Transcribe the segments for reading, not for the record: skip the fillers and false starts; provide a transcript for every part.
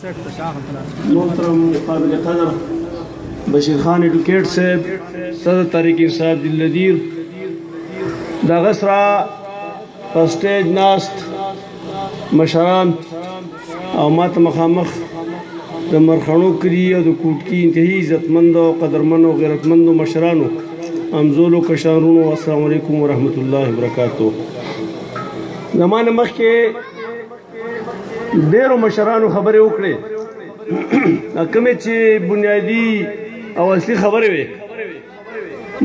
محترم قابل قدر بشیر خان ایڈوکیٹ صاحب صدر تحریک انصاف دلدیر دا غسرا په سټیج ناست مشران او ماته مخامخ د مرخڼو کلي او د کوټکي انتهایی عزتمندو او قدرمنو او غیرتمندو مشرانو همزولو کشرانو السلام علیکم ورحمت الله وبرکاتو. زمانه مخکې ډېرو مشرانو خبرې وکړې کومې چې بنیادي او اصلي خبرې وې.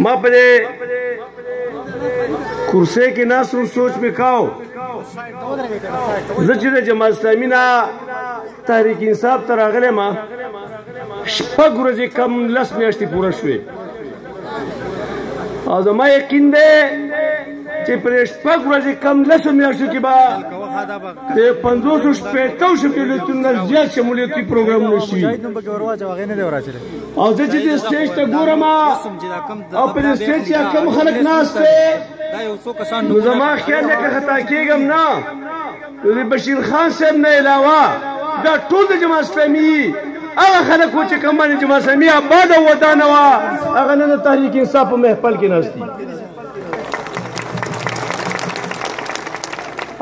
ما په دې کرسۍ کې ناست وم سوچ مې کاو زه چې د جماعت اسلامي نه تحریک انصاف ته راغلی ما 6 ورځې کم 10 میاشتې پوره شوې او زما یقین دی چې پر 6 ورځې کم 10 میاشتو کې به د 560 شمولیتونو زیات شمولیتي پروګرامونه شوي او زه چې دې سټیج ته ګورم او په دې سټیج کې کوم خلک ناست دی نو زما خیال دی که خطا کېږم نه نو د بشیر خان صاحب نه علاوه دا ټول د جماعت اسلامي هغه خلک و چې کوم باندې جماعت اسلامي آباد او ودانه وه هغه نه د تحریک انصاف په محفل کې ناست دي.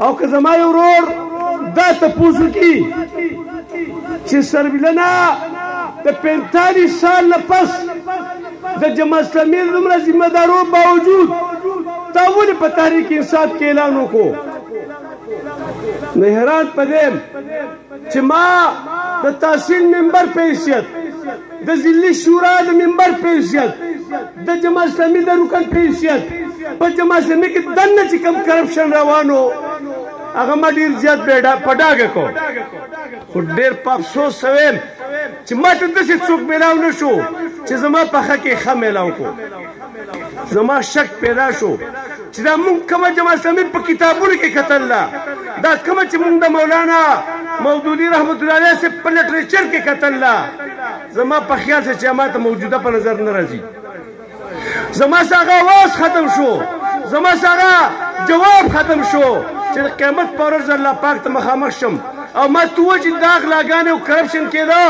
او که زما یو ورور دا تپوس وکړي چې سربلنه د 45 سال نه پس د جماعت اسلامي د دومره ذمه دارو باوجود تا ولې په تحریک انصاف کې اعلان وکړو نو حیران پدې چې ما د تحصیل ممبر په حیثیت د ضلعي شورا د ممبر په حیثیت د جماعت اسلامي د رکن په حیثیت په جماعت اسلامي کې دننه چې کوم کرپشن روانو هغه ما ډېر زیات په ډاګه کو خو ډېر په افسوس ویم چې ما ته داسې څوک میلاو نه شو چې زما په حق کې ښه میلاو کړو. زما شک پیدا شو چې دا مونږ کومه جماعت اسلامي په کتابونو کې کتل دا کومه چې مونږ د مولانا مودودي رحمت الله علیه صاحب په لټریچر کې کتل زما په خیال چې ما ته موجوده په نظر نه راځي. زما څنګه आवाज ختم شو زما څنګه جواب ختم شو چې د قیامت په ورځ الله پاک ته مخامخ شم او ما ته وویل چې دا غلاګانې او کرپشن کېده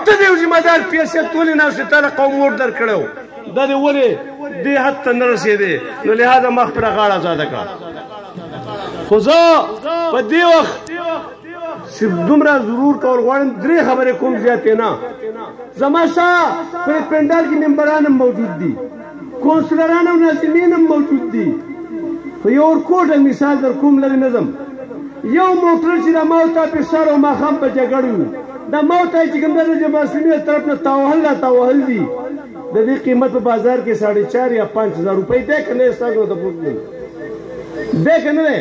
ته د یو ذمه دار پیسې ولې ناست تا له قوم ووټ درکړی دا دې ولې دې حد ته نه رسېدې نو لهذا ما خپله غاړه ازاده کړه. خو زه په دې وخت صرف دومره ضرور کول غواړم 3 خبرې کوم زیاتې نه. زما سره په پنډال کې ممبران هم موجود دي کونسلران او ناظمین هم موجود دي. خو یو ورکوټه مثال در کوم لرې نظم یو موټر چې د موته په سر او ماښام په جګړې وو د موته چې کوم د جماعت اسلامي طرف نه تاوهل دي د دې قیمت په بازار کې 4.5 یا 5000 روپۍ دی که نه ستاسو ته پوښتنه دی که نه دی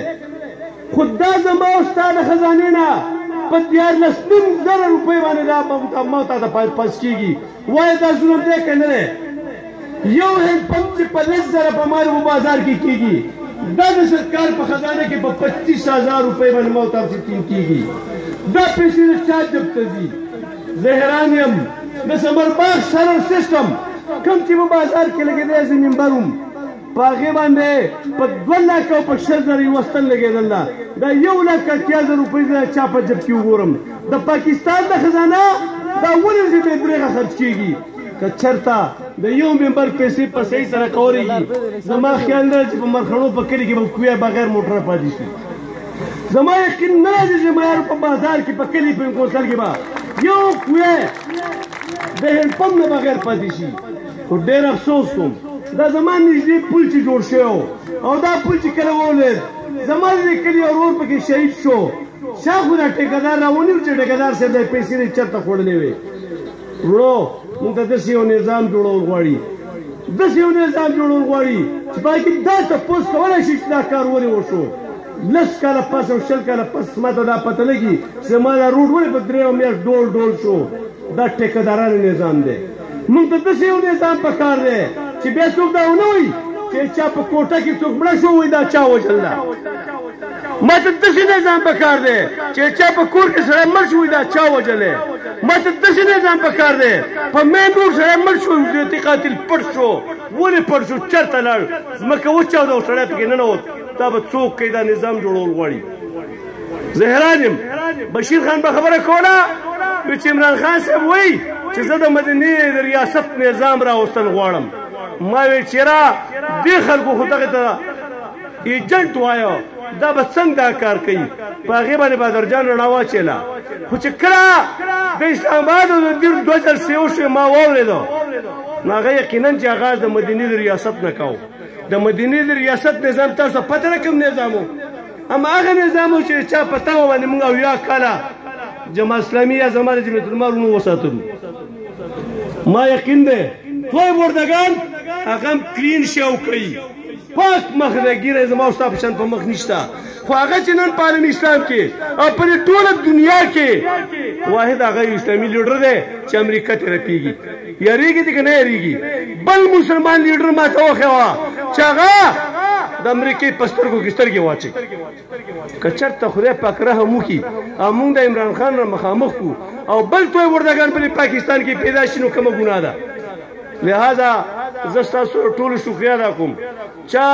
خو دا زما او ستا د خزانې نه په 14,000 روپۍ باندې دا موته ته پس کېږي وایه دا ظلم دی که نه دی. یو هیډپمپ چې په 10,000 په مال په بازار کې کېږي دا د سرکار په خزانه کې په 25,000 روپۍ باندې موته سیټینګ کېږي دا پیسې د چا جب ته ځي. زه حیران یم د سمرباغ سرر سیسټم کوم چې په بازار کې لګېدی زه ممبر وم په هغې باندې په 2 لک او په 6,000 یې وستل لګېدل دا 1,80,000 روپۍ زه چا په جب کې وګورم د پاکستان د خزانه دا ولې زه بې درېغه خرڅ کېږي که چېرته د یو ممبر پیسې په صحیح سره کورېږي زما خیال دی چې په مرخڼو په کلي کې به کویه بغیر موټره پاتې شي. زما یقین نه راځي چې معیار په بازار کې په کلي په کونسل کې به یو کویه د هیډپمپ نه بغیر پاتې شي. خو ډېر افسوس کوم دا زما نږدې پل چې جوړ شوی او دا پل چې کله ولید زما د کلي ورور پکې شهید شو شاخو دا ټیکهدار راونیو چې ټیکهدار صاحب د پیسې یې چېرته خوړلې وې. وروڼو موږ ته داسې یو نظام جوړول غواړي چې په هغې کې دا تپوس کولی شي چې دا کار ولې وشو 10 کاله پس او 20 کاله پس ما ته دا پته لګي چې زما دا روډ ولې په 3 میاشت ډول شو دا ټیکهدارانو نظام دی. موږ ته داسې یو نظام پکار دی چې بیا څوک دا ونه وایي چې چا په کوټه کې څوک مړه شو وایي دا چا وژل ده. ما ته داسې نظام پکار دی چې چا په کور کې سړی مړ شو وایي دا چا وژلی. ما ته داسې نظام پکار دی په مین روډ سړی مړ شو ذاتي قاتل پټ شو ولې پټ شو چېرته لاړ ځمکه وچاوده او سړی پکې ننوت دا به څوک کوي دا نظام جوړول غواړي. زه حیران یم بشیر خان به خبره کوله چې عمران خان صاحب وایي چې زه د مدني د ریاست نظام راوستل غواړم. ما وی چیرې دې خلکو خو دغه ته ایجنټ وایو دا به څنګه دا کار کوي په هغې باندې بادرجان رڼا واچېله خو چې کله د اسلام آباد او د دیر 2000 وشوې ما واورېدو نو هغه یقینا چې آغاز د مدني د ریاست نه کوو. د مدني د ریاست نظام تاسو پته نه کوم نظام و اما هغه نظام و چې چا په تمه باندې موږ اویا کاله جماعت اسلامي یا زما د جمعیت العلما ورونو وساتلو. ما یقین دی توی وردګان هغه هم کلین شو کوي پاک مخ دی ګیره زما او ستا په شان په مخ نشته خو هغه چې نن په عالم اسلام کې او په ټوله دنیا کې واحد هغه اسلامي لیډر دی چې امریکا ته رپېږي. یریږي دي که نه یریږي؟ بل مسلمان لیډر ما ته وښیوه چې هغه د امریکې په سترګو کې سترګې واچوي. که چېرته خدای پاک رحم وکړي او موږ د عمران خان را مخامخ کړو او بل توی وردګان په پاکستان کې پیدا شي نو کومه ګناه ده؟ لہذا زه ستاسو ټولو شکریه ادا کوم چا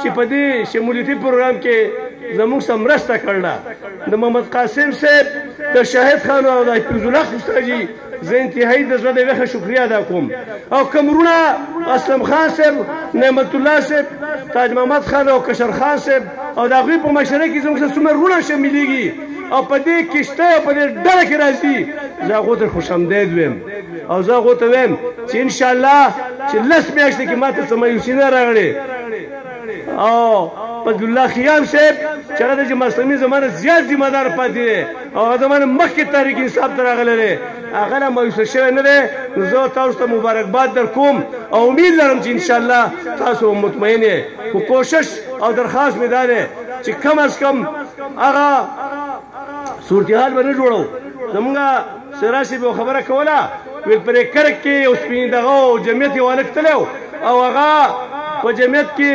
چې په دې شمولیتي پروګرام کې زموږ سره مرسته کړله. د محمد قاسم صاحب د شاهد خان او د حفیظ الله استاجي زه انتهایی د زړه د ویښه شکریه ادا کوم. او کمرونه اسلم خان صاحب، نعمت الله صاحب، تاج محمد خان او کشر خان صاحب او د هغوی په مشره کې زموږ سره څومره رونه شاملېږي او په دې کشته او په دې ډله کې راځي زه هغو ته خوشامدید ویم او زه هغو ته ویم چې انشاءالله چې 10 میاشتې کې ما ته څه مایوسي نه راغلې. او فضل الله خیام صاحب چې هغه د جماعت اسلامي زمانه زیات ذمه دار پاتې دی او هغه زمانه مخکې تحریک انصاف ته راغلی دی هغه نه مایوسه شوی نه دی. نو زه تاسو ته مبارکباد در کوم او امید لرم چې انشاءالله تاسو مطمئن یې. خو کوشش او درخواست مې دا دی چې کم از کم هغه صورتحال به نه جوړو. زمونږ سراسي به خبره کوله ویل پرې کرک کې یو سپین دغه جمعیت یو هلک تلی او هغه په جمعیت کې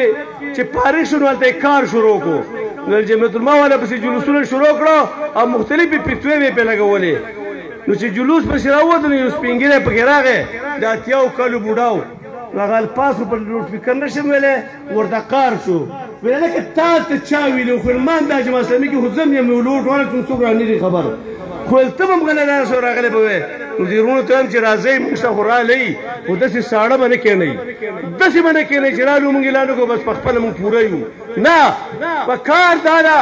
چې فارغ شو نو هلته یې کار شروع کړو. نو جمعیت العلما والا پسې جلوسونه شروع کړه او مختلفې فتوې به یې پرې لګولې. نو چې جلوس پسې راووت نو یو سپین ږیری پکې راغی د 80 کالو بوډا و. نو هغه الفاظ خو په لوډسپیکر نه شم ویلی ورته قار شو ویل لکه تا ته چا ویلي خو ما دا جماعت اسلامي کې خو زه یم یو لوډ والا چې څوک را نه دي خبر خو ته به هم غلی راسه راغلی به وی. نو دې وروڼو ته وایم چې راځئ موږ سره خو رالی خو داسې ساړه به نه کښېنئ داسې به نه کښېنئ چې رالو موږ اعلان وکړو بس په خپله موږ پوره یو. نه په کار دا ده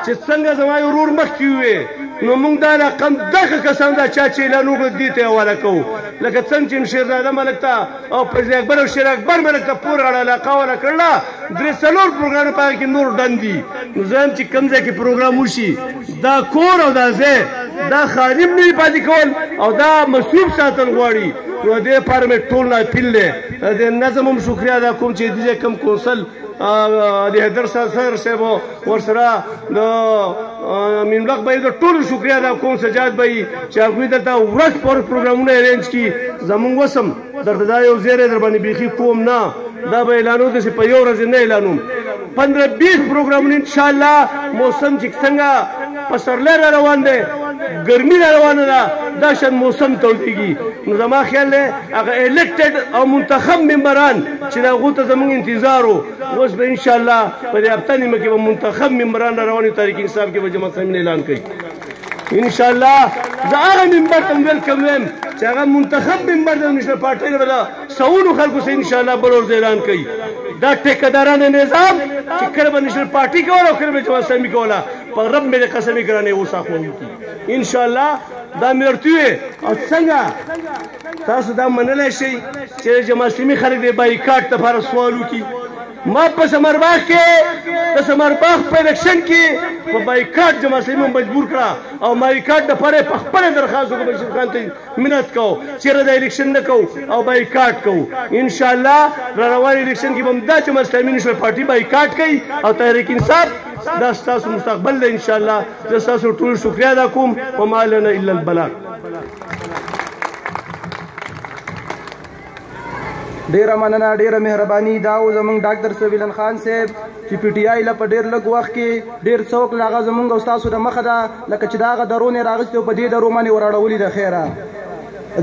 چې څنګه زما یو ورور مخکې ووې نو موږ دا رقم دغه کسان دا چا چې اعلان وکړو دې ته یې حواله کوو لکه څنګه چې شیرزاده ملک ته او فضل اکبر او شیر اکبر ملک ته پور اړه علاقه حواله کړله 3-4 پروګرام په هغې کې نور ډند دي. نو زه هم چې کوم ځای کې پروګرام وشي دا کور او دا ځای دا خالي نه وي پاتې کول او دا مصروف ساتل غواړي. نو دې لپاره مې ټول ناپیل دی. د نظم هم شکریه ادا کوم چې دې کوم کونسل د حیدر صدر صاحب ورسره د امین الله بهي د ټولو شکریه ادا کوم سجاد بهي چې هغوی دلته ورځ پر پروګرامونه ارینج کړي. زموږ وسم درته دا یو زیری در باندې بیخي کوم نه دا به اعلانو داسې په یو ورځ نه اعلانوم 15-20 پروګرامونه انشاءالله موسم چې څنګه پسرلی را روان دی ګرمي را روانه ده دا شان موسم تودېږي. نو زما خیال دی هغه الیکټډ او منتخب ممبران چې د هغو ته زموږ انتظار و اوس به انشاءالله په دې هفته نیمه کې به منتخب ممبران را روان وي تحریک انصاف کې به جماعت اسلامي اعلان کوي انشاءالله. زه هغه ممبر ته ویلکم ویم چې هغه منتخب ممبر د نېشنل پارټۍ نه به د سوونو خلکو سره انشاءالله بل ورځ اعلان کوي. دا ټیکهدارانه نظام چې کله به نېشنل پارټي کوله او کله به جماعت اسلامي کوله په رب مې د قسمې ګرانې اوس اخوا وکړي انشاءالله. دا مې ورته وویې او څنګه تاسو دا منلی شئ چې د جماعت اسلامي خلک د بایکاټ دپاره سوال وکړي. ما په سمرباغ کې د سمرباغ په الیکشن کې په بایکاټ جماعت اسلامي مجبور کړه او بایکاټ دپاره یې په خپله درخواست وکړو بشیر خان ته منت کوو چېرې د الیکشن نه کوو او بایکاټ کوو. انشاءالله را روان الیکشن کې به هم دا جماعت اسلامي نېشنل پارټي بایکاټ کوي او تحریک انصاف دا ستاسو مستقبل دی انشاءالله. زه ستاسو ټول شکریه ادا کوم وما لنا الا البلاغ. ډیره مننه ډیره مهرباني. دا و زمونږ ډاکټر سویلن خان صاحب چې پی ټي آی له په ډېر لږ وخت کې ډېر څوک له هغه زمونږ او ستاسو د مخه ده لکه چې د هغه درون یې راغوستې او په دې درو باندې ور اړولي د خیره.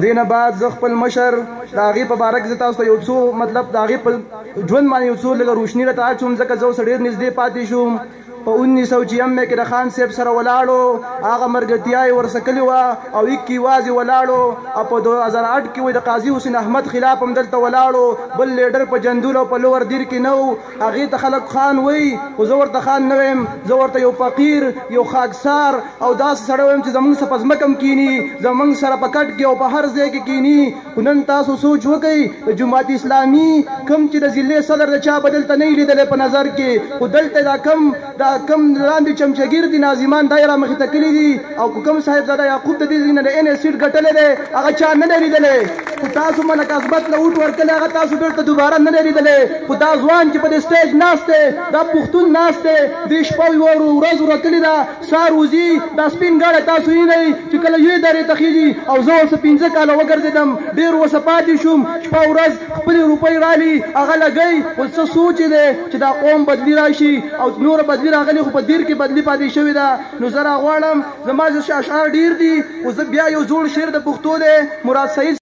دې نه بعد زه خپل مشر د هغې په باره کې زه تاسو ته یو څو مطلب د هغې په ژوند باندې یو څو لږه روشني راته اچوم ځکه زه اوس ډېر نږدې پاتې شوم په 1996 کې د خان صاحب سره ولاړو هغه مرګتیا یې ورسره کلي وه او 21 وازې ولاړو او په 2008 کې د قاضي حسین احمد خلاف هم دلته ولاړو بل لیډر په جندول او په لور دیر کې نه و هغې ته خلک خان وایي خو زه ورته خان نه ویم زه ورته یو فقیر یو خاکسار او داسې سړی ویم چې زموږ سره په ځمکه هم کیني زموږ سره په کټ کې او په هر ځای کې کینی خو نن تاسو سوچ وکئ د جماعت اسلامي کوم چې د ضلع صدر د چا به دلته نه یې لیدلی په نظر کې خو دلته دا کم لاندې چمچګیر دي ناظمان دا یې رامخې ته کلي دي او کوم صاحبزاده یعقوب د دې ځای نه د ان ایس سیټ ګټلی دی هغه چا نه دی لیدلی خو تاسو ملک اثبت له اوټ ورکلی هغه تاسو بېرته دوباره نه دی لیدلی خو دا ځوان چې په دې سټیج ناست دی دا پښتون ناست دی دې شپه یوه ورځ ورکلې ده سهار وځي دا سپین ګاډی تاسو وینئ چې کله یوې درې ته خېږي او زه ورسه 15 کاله وګرځېدم ډېر ورسه پاتې شوم شپه ورځ خپلې روپۍ رالي هغه لګئ خو څه سوچ یې دی چې دا قوم بدلي راشي او نوره بدلي راغلې خو په دیر کې بدلي پاتې شوې ده نو زه راغواړم زما اشعار ډېر دي خو زه بیا یو زوړ شعر د پښتو دی مراد سعید